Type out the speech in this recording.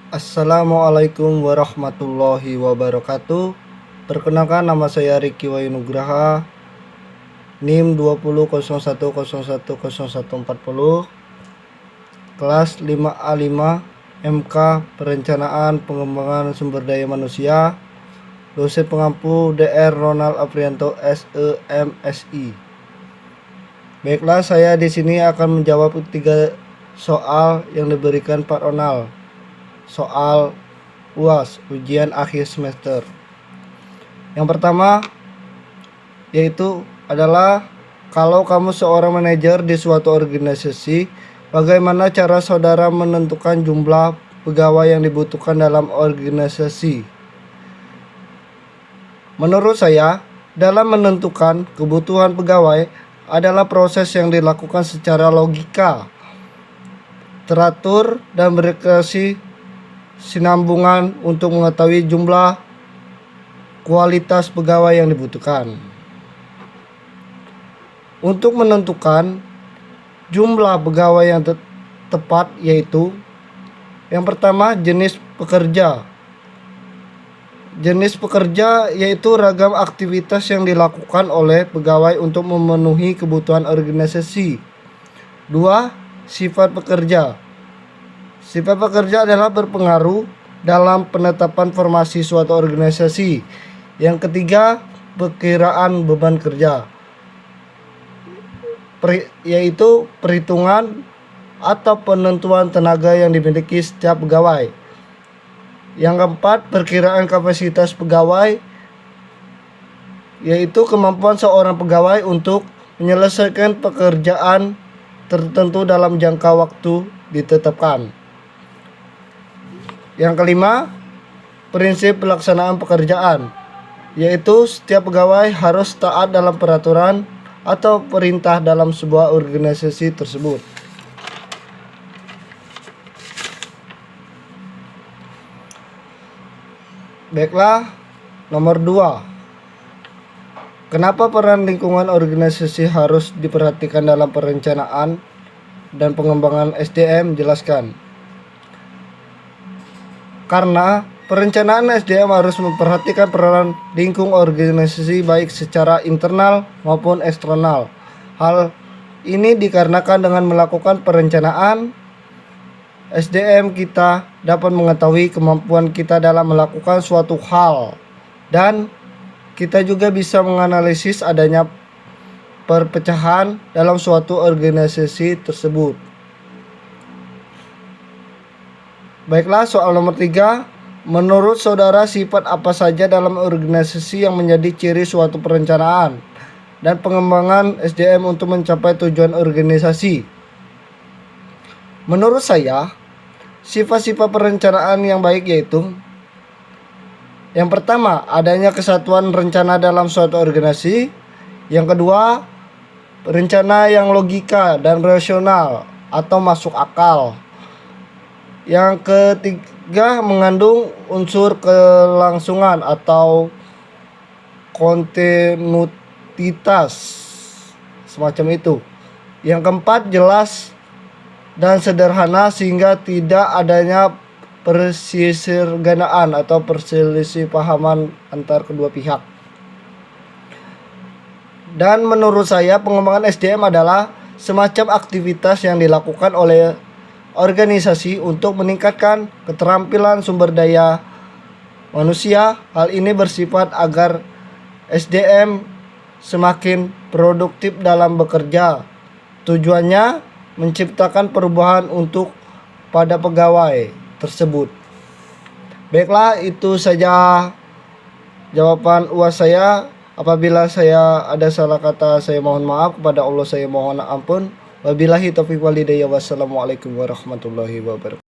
Assalamualaikum warahmatullahi wabarakatuh. Perkenalkan, nama saya Riki Wahyu Nugraha, NIM 2001010140, kelas 5A5, MK Perencanaan Pengembangan Sumber Daya Manusia, dosen pengampu Dr. Ronald Aprianto SEMSI. Baiklah, saya di sini akan menjawab 3 soal yang diberikan Pak Ronald. Soal UAS, ujian akhir semester. Yang pertama yaitu adalah, kalau kamu seorang manajer di suatu organisasi, bagaimana cara saudara menentukan jumlah pegawai yang dibutuhkan dalam organisasi? Menurut saya, dalam menentukan kebutuhan pegawai adalah proses yang dilakukan secara logika, teratur, dan berkesinambungan untuk mengetahui jumlah kualitas pegawai yang dibutuhkan. Untuk menentukan jumlah pegawai yang tepat yaitu, yang pertama, jenis pekerja. Jenis pekerja yaitu ragam aktivitas yang dilakukan oleh pegawai untuk memenuhi kebutuhan organisasi. 2. Sifat pekerja. Sifat pekerja adalah berpengaruh dalam penetapan formasi suatu organisasi. Yang ketiga, perkiraan beban kerja, yaitu perhitungan atau penentuan tenaga yang dimiliki setiap pegawai. Yang keempat, perkiraan kapasitas pegawai, yaitu kemampuan seorang pegawai untuk menyelesaikan pekerjaan tertentu dalam jangka waktu ditetapkan. Yang kelima, prinsip pelaksanaan pekerjaan, yaitu setiap pegawai harus taat dalam peraturan atau perintah dalam sebuah organisasi tersebut. Baiklah, nomor 2. Kenapa peran lingkungan organisasi harus diperhatikan dalam perencanaan dan pengembangan SDM? Jelaskan. Karena perencanaan SDM harus memperhatikan peran lingkung organisasi baik secara internal maupun eksternal. Hal ini dikarenakan dengan melakukan perencanaan SDM, kita dapat mengetahui kemampuan kita dalam melakukan suatu hal, dan kita juga bisa menganalisis adanya perpecahan dalam suatu organisasi tersebut. Baiklah, soal nomor 3. Menurut saudara, sifat apa saja dalam organisasi yang menjadi ciri suatu perencanaan dan pengembangan SDM untuk mencapai tujuan organisasi? Menurut saya, sifat-sifat perencanaan yang baik yaitu, yang pertama, adanya kesatuan rencana dalam suatu organisasi. Yang kedua, rencana yang logika dan rasional atau masuk akal. Yang ketiga, mengandung unsur kelangsungan atau kontinuitas, semacam itu. Yang keempat, jelas dan sederhana sehingga tidak adanya persisirganaan atau perselisipahaman antar kedua pihak. Dan menurut saya, pengembangan SDM adalah semacam aktivitas yang dilakukan oleh organisasi untuk meningkatkan keterampilan sumber daya manusia. Hal ini bersifat agar SDM semakin produktif dalam bekerja. Tujuannya menciptakan perubahan untuk pada pegawai tersebut. Baiklah, itu saja jawaban UAS saya. Apabila saya ada salah kata, saya mohon maaf. Kepada Allah saya mohon ampun. Wabillahi taufiq walhidayah. Wassalamualaikum warahmatullahi wabarakatuh.